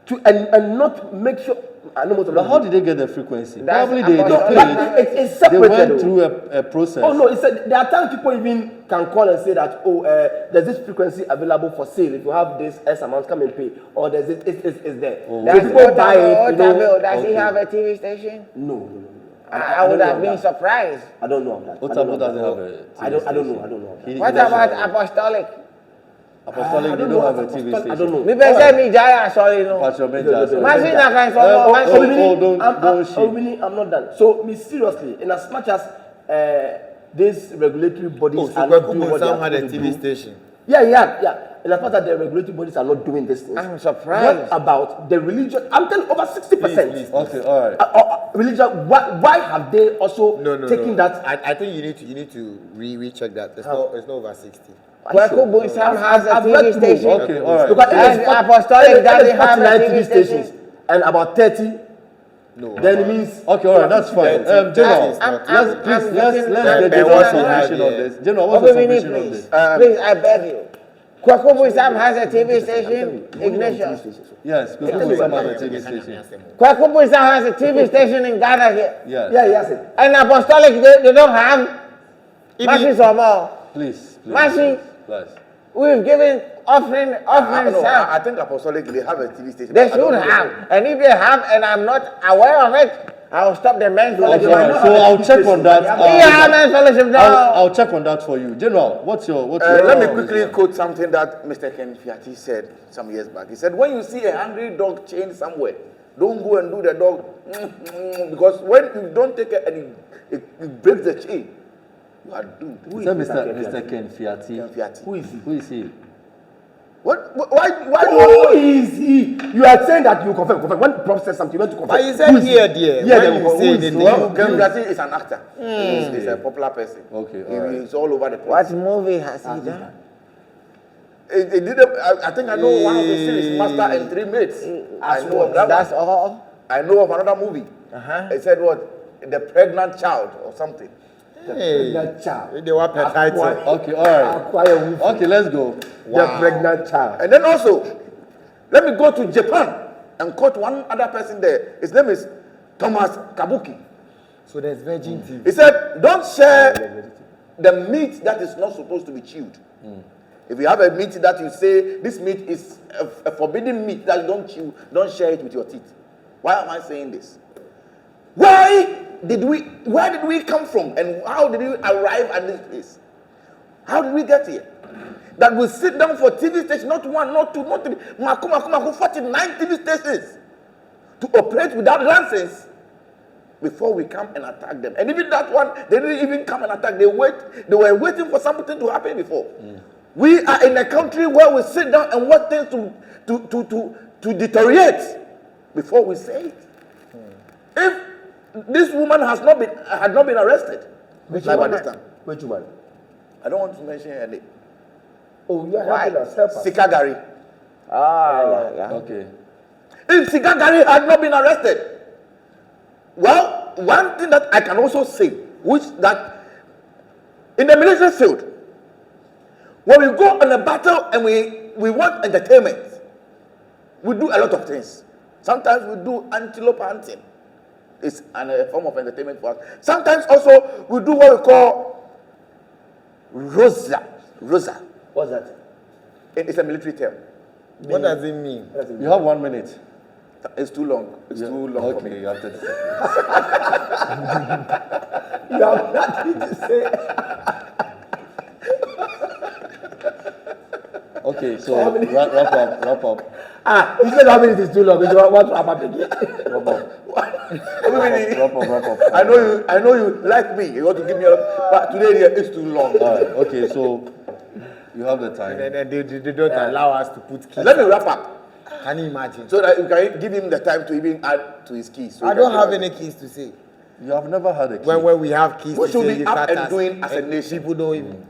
to and not make sure. I know most of But them. how did they get the frequency? That's Probably they about- paid. It's They separated. went through a process. Oh no! It's there are times people even can call and say that there's this frequency available for sale. If you have this S amount, come and pay. Or there's this, it's there. So Does people buy it. Does he Okay. have a TV station? No. I would don't have know been of that. surprised. I don't know of that. Otabo doesn't have a TV I don't station. know. I don't know. Of that. He What doesn't about have- Apostolic? Apostolic, I they don't don't know have a of TV Apostolic. station. I don't know. Me be say me jaya sorry no. Pastor Benja, sorry. Masi na kan so Oh, masi. oh, don't shake. I'm not done. So, me seriously, in as much as these regulatory bodies Oh, so are not Kwaku doing what they Bonsam are had a supposed to TV do. station. Yeah. In as much as the regulatory bodies are not doing these things. I'm surprised. What about the religion? I'm telling you, over 60%. Please. Okay, all right. Religion. Why have they also No. taken that? I think you need to recheck that. It's not over 60. Kwaku Bonsam has a I've TV read through. station. Okay, all right. Because And if it's Apostolic doesn't have a 49 TV station. and about 30, No. then it means Okay, all right, that's fine. General, I'm let's looking- get I'm General's looking- submission on yeah. this. General, what's your Obinini, submission on please. this? Please, I beg you. Kwaku Bonsam has a TV station. Ignatius. Yes, because we some other TV station. Kwaku Bonsam has a TV station in Ghana here. Yes. yeah, yes. And Apostolic, they don't have. Masi some more. Please. Masi. Please. We've given offering No, some. I think Apostolic, they have a TV station. They I don't should know. have. And if they have and I'm not aware of it, I'll stop the men's Okay, fellowship. all right. So I'll check on that. We have men's fellowship now. I'll check on that for you. General, what's your Let me on this quickly one? quote something that Mr. Ken Fiati said some years back. He said, when you see a hungry dog chained somewhere, don't go and do the dog, because when you don't take it and it breaks the chain, you are doomed. Is that Mr. Ken Fiati? Ken Fiati. Who is he? Who is he? Why Who is he? You are saying that you confirm. When the prophet says something, you want to confirm. But you said here, dear. Yeah, When you say the Well, name, Ken Fiati is an actor. He's a popular person. Okay, all right. He's all over the place. What movie has he done? He did I think I know one of the series, Master and Three Mates. I know of that That's one. all. I know of another movie. It said what? The Pregnant Child or something. hey, Pregnant child. they were per title. Okay, all right. Acquire who? Okay, let's go. The pregnant child. And then also, let me go to Japan and quote one other person there. His name is Thomas Kabuki. So there's Virgin TV. He said, don't share the meat that is not supposed to be chewed. If you have a meat that you say, this meat is a forbidden meat that you don't chew, don't share it with your teeth. Why am I saying this? Where did we come from and how did we arrive at this place? How did we get here? that will sit down for TV stations, not one, not two, not three, Maku, 49 TV stations to operate without license before we come and attack them. And even that one, they didn't even come and attack. They were waiting for something to happen before. We are in a country where we sit down and want things to deteriorate before we say it. If this woman had not been arrested, Which like woman? by this time, Which one? I don't want to mention her name. Oh, you are helping us. Help us. Sikagari. Yeah. Okay. If Sikagari had not been arrested, well, one thing that I can also say, which that in the military field, when we go on a battle and we want entertainment, we do a lot of things. Sometimes we do antelope hunting. It's a form of entertainment for us. Sometimes also we do what we call Rosa. What's that? It's a military term. What does it mean? You have 1 minute. It's too long. It's too long for me. Okay, you have 30 seconds. You have nothing to say. Okay, so wrap up. You said how many is too long. You want to wrap up again? Wrap up. Wrap up. I know you like me. You want to give me but today it's too long. All right, okay, so you have the time. And they don't allow us to put keys. Let me wrap up Can you imagine? so that you can give him the time to even add to his keys. So I he don't can have do it. any keys to say. You have never had a key. When we have keys We to should say, be you up start and us, doing as a nation. People don't even.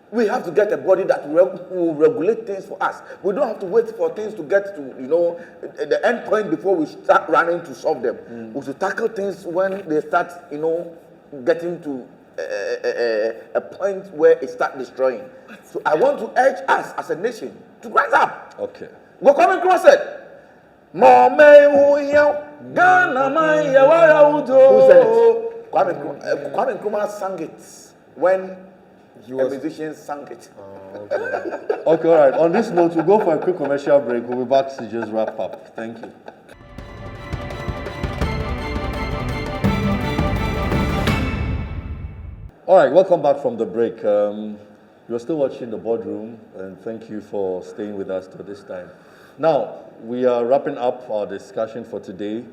We have to get a body that will regulate things for us. We don't have to wait for things to get to, the end point before we start running to solve them. We should tackle things when they start, getting to a point where it starts destroying. So I want to urge us as a nation to rise up. Okay. We're coming across it. Kwame Nkrumah sang it when a musician sang it. Okay, all right. On this note, we'll go for a quick commercial break. We'll be back to just wrap up. Thank you. All right, welcome back from the break. You're still watching The Boardroom, and thank you for staying with us till this time. Now, we are wrapping up our discussion for today.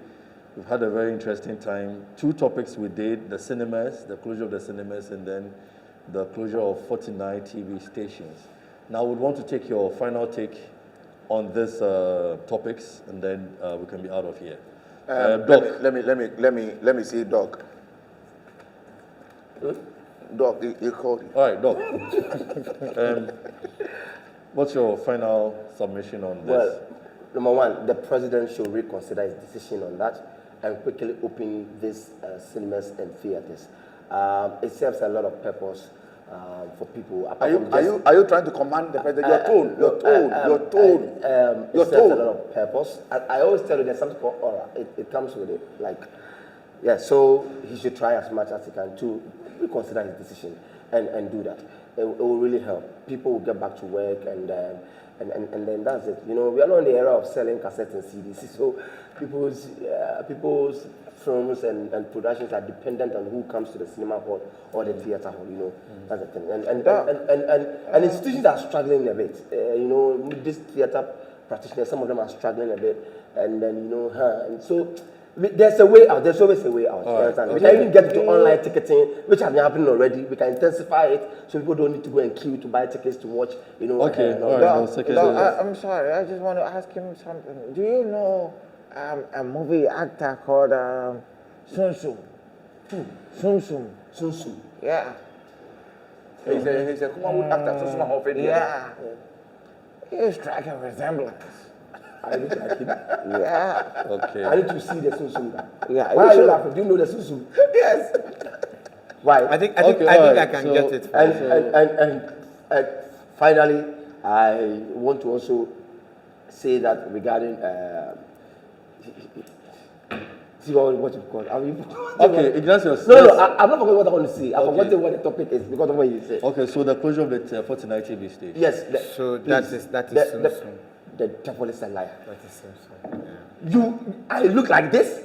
We've had a very interesting time. 2 topics we did, the cinemas, the closure of the cinemas, and then the closure of 49 TV stations. Now, we want to take your final take on these topics, and then we can be out of here. Doc. Let me see Doc. Doc, you called it. All right, Doc. What's your final submission on this? Well, number one, the president should reconsider his decision on that and quickly open these cinemas and theaters. It serves a lot of purpose for people. Are you trying to command the president? Your tone. It serves a lot of purpose. I always tell you there's something called aura. It comes with it. So he should try as much as he can to reconsider his decision and do that. It will really help. People will get back to work and then that's it. We are not in the era of selling cassettes and CDs, so people's films and productions are dependent on who comes to the cinema hall or the theater hall. That's the thing. And institutions are struggling a bit. This theater practitioners, some of them are struggling a bit, and then and so. There's a way out. There's always a way out. Right. We can even get to online ticketing, which has been happening already. We can intensify it so people don't need to go and queue to buy tickets to watch. Okay, all right. I'm sorry. I just want to ask him something. Do you know a movie actor called Sun Sum? Sun Sum. Yeah. He's a Kumawood actor. Yeah. He strikes a resemblance. I look like him. Yeah. Okay. I need to see the Sunsum guy. Yeah. Why are you laughing? Do you know the Sunsum? Yes. Why? I think Okay, I alright, can so- get it. And finally, I want to also say that regarding see what you call. Okay, Ignatius. No, I'm not forgetting what I want to say. I forgot what the topic is because of what you said. Okay, so the closure of the 49 TV station. Yes. So please, that is Sunsum. The devil is a liar. That is Sunsum. Yeah. I look like this.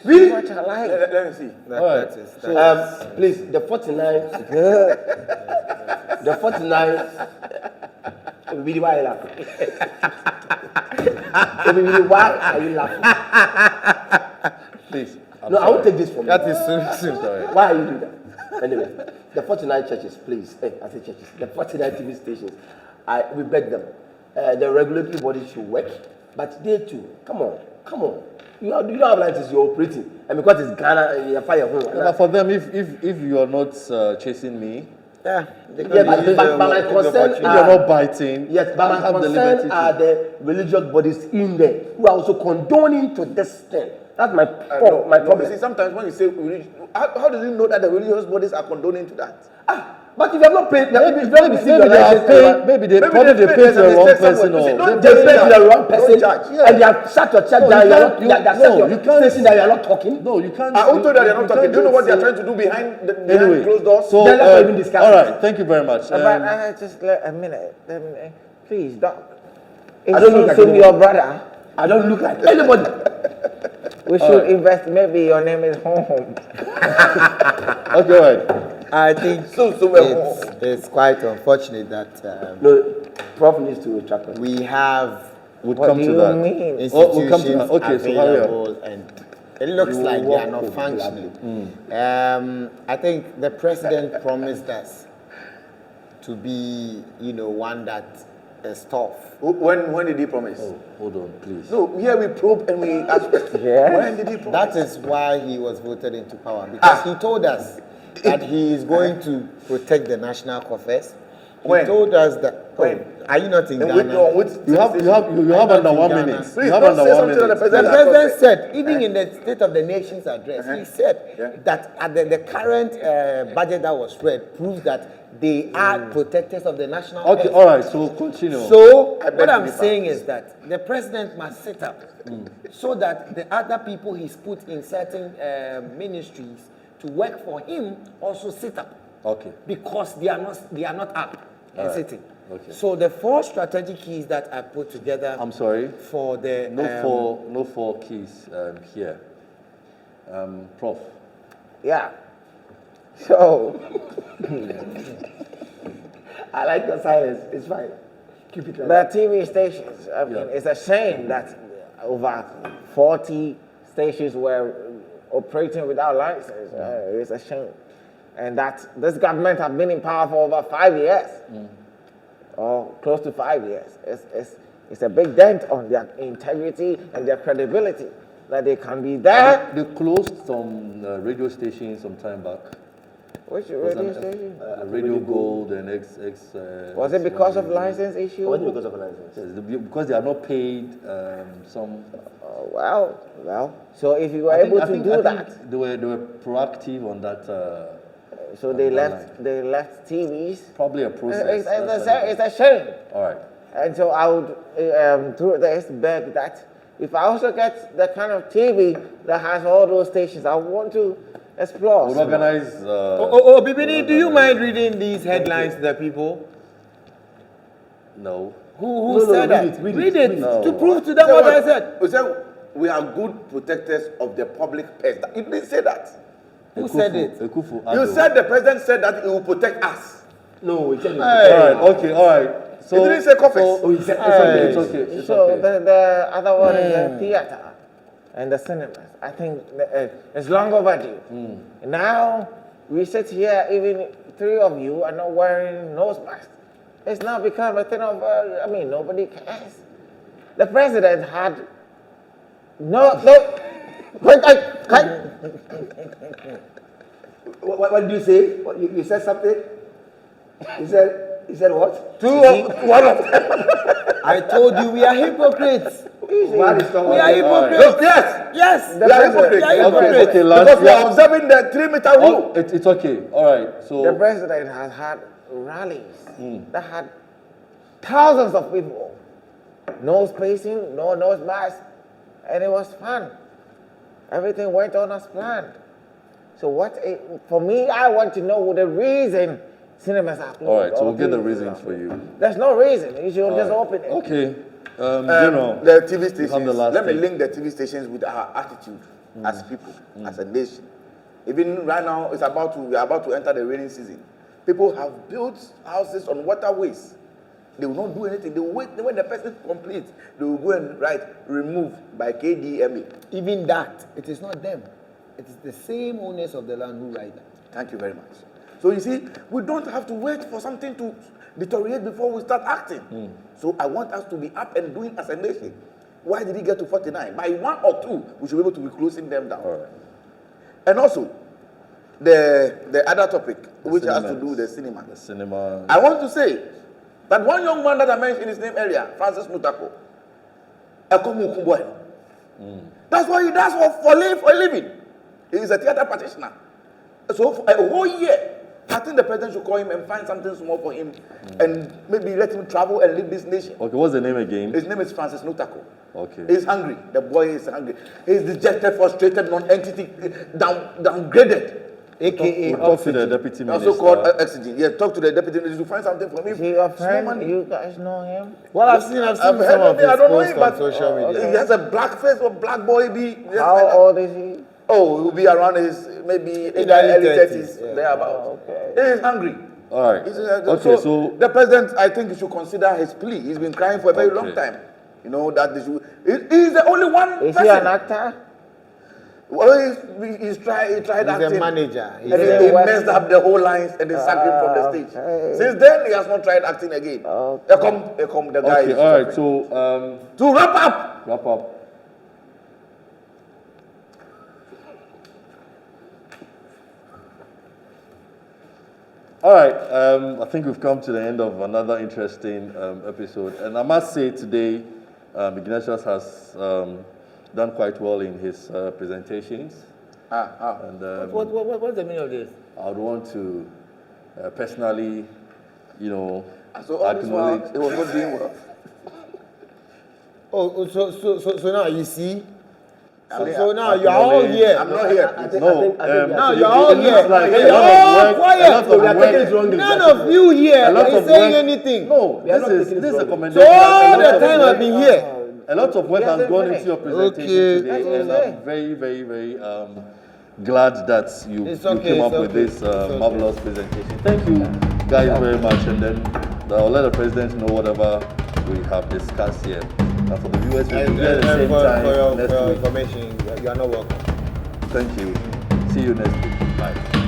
Really? Much alike. Let me see. All right. Please, the 49. The 49. Obibidi, why are you laughing? Obibidi, why are you laughing? Please. No, I won't take this from you. That is soon. Sorry. Why are you doing that? Anyway, the 49 churches, please. I say churches. The 49 TV stations. We beg them. The regulatory body should work, but they too. Come on. You don't have license. You're operating, and because it's Ghana, you fire home. But for them, if you are not chasing me, But my concern if you're not biting, yes, but my have the concern liberty are to. the religious bodies in there who are also condoning to this thing. That's my No, problem. you see, sometimes when you say how do you know that the religious bodies are condoning to that? But if you have not paid, Maybe they have paid. Maybe they probably they paid to the wrong person, or they pay to the wrong person, charge. and they have shut your church down. You can't say that you are not talking. No, you can't. Who told that they're not talking? Do you know what they're say- trying to do behind Anyway, closed doors? so Then let's not even discuss all it. right, thank you very much. But just a minute. Please, Doc. Is I don't look like Sum your anyone. brother? I don't look like anybody. We should invest. Maybe your name is Home. Okay, all right. I think it's quite unfortunate that No, Prof needs to retract it. we have We'll What come do to you that. mean? We'll come to institutions that. Okay, so hurry up. available, and it looks like they are not functioning. I think the president promised us to be, one that is tough. When did he promise? Hold on, please. No, here we probe and we ask questions. Yes. When did he promise? That is why he was voted into power, because he told us that he is going to protect the national coffers. He When? told us that. When? Are you not in And Ghana? You have under 1 minute. Please You have don't under say 1 something that the minute. The president president said, even in the State of the Nation's address, he said Yeah. that the current budget that was read proves that they are protectors of the national Okay, health. all right. So continue. So I beg what to I'm differ. saying is that the president must sit up so that the other people he's put in certain ministries to work for him also sit up, Okay. because they are not up and sitting. Okay. So the 4 strategic keys that I put together I'm sorry. for the No four keys here. Prof. Yeah. So, I like your silence. It's fine. Keep it like the that. TV stations, I mean, it's a shame that over 40 stations were operating without license. It's a shame. And that this government have been in power for over 5 years, or close to 5 years. It's a big dent on their integrity and their credibility that they can be there. They closed some radio stations some time back. Which Was radio an- station? Radio Gold and X. Was it because of license issue? It wasn't because of a license. Yes, because they are not paid some. Well. So if you were I think- able I to think- do I that, think they were proactive on that. so they on left TVs. Probably a process. It's That's what it a shame. is. All right. And so I would, through this, beg that if I also get the kind of TV that has all those stations, I want to explore. We'll some more. organize. Bibini, do you mind reading these headlines to the people? No. Who No, said read that? it, read it, Read read it it. to prove to them what I said. We said we are good protectors of the public purse. You didn't say that. Who said it? Ekufu You Addo. said the president said that he will protect us. No, he said All right. Okay. All right. So. He didn't say coffers. Oh, he said It's okay. It's So okay. the other one is the theater and the cinemas. I think it's long overdue. Now we sit here, even 3 of you are not wearing nose masks. It's now become a thing of, nobody cares. The president had What did you say? You said something? He said what? One of them. I told you we are hypocrites. What is We are hypocrites. Look, yes. Yes. We are hypocrites. We are Okay. hypocrites. Okay. Last. Because we are observing the 3-meter rule. Oh, it's okay. All right. So. the president has had rallies that had thousands of people. No spacing, no nose mask, and it was fun. Everything went on as planned. So for me, I want to know the reason cinemas are closed. All right. So we'll get the theaters reasons are for you. closed. There's no reason. You should just open it. Okay. The TV you have the stations. last Let me thing. link the TV stations with our attitude. as people, as a nation. Even right now, we are about to enter the rainy season. People have built houses on waterways. They will not do anything. They will wait when the person completes. They will go and write remove by KDMA. Even that, it is not them. It is the same owners of the land who write that. Thank you very much. So you see, we don't have to wait for something to deteriorate before we start acting. So I want us to be up and doing as a nation. Why did he get to 49? By 1 or 2, we should be able to be closing them down. All right. And also, the other topic, which has to do with the cinema. The cinema. I want to say that one young man that I mentioned his name earlier, Francis Nutako, Ekomu Kumboy. That's what he does for a living. He is a theater practitioner. So for a whole year, I think the president should call him and find something small for him and maybe let him travel and lead this nation. Okay, what's the name again? His name is Francis Nutako. Okay. He's hungry. The boy is hungry. He's dejected, frustrated, non-entity, downgraded. AKA We'll talk to the deputy minister. Also called oxygen. Yeah, talk to the deputy minister to find something for him. Is he your Small friend? money. You guys know him? Well, I've seen I've some heard of of it. I his don't know posts him, on but social media. he has a black face or black boy. How old is he? Oh, he will be around his maybe In early early 30s, 30s, yeah. thereabouts. Okay. He is hungry. All right. Okay, so the president, I think, he should consider his plea. He's been crying for a very long Okay. time. You know that they should. He's the only one. Is person. he an actor? Well, he tried He's acting. a manager. And he messed up the whole lines and they sacked him from the stage. Okay. Since then, he has not tried acting again. Okay. The guy. okay, is all right. suffering. So To wrap up, wrap up. All right, I think we've come to the end of another interesting episode. And I must say today, Ignatius has done quite well in his presentations. And What's the meaning of this? I would want to personally, so all this while, acknowledge. he was not doing well. Oh, so now you see? I mean, So now you're all here. I'm not here. No, Now it you're all looks here. like And a you're lot of all work- quiet. a lot of So we are taking it work- wrongly. None of you here a lot is of saying work- anything. No, We are not this taking is it a wrongly. commendation. So all A lot the of time work- I've been here. A lot of work Yes, has it's gone finished. into your presentation Okay. today, That's and okay. I'm very, very, very glad that you It's you okay, came up it's with okay, this it's okay. marvelous presentation. Thank you guys very much, and then I'll let the president know whatever we have discussed here. And for the viewers, we'll be here at the same for time your next week. information, you are not welcome. Thank you. See you next week. Bye.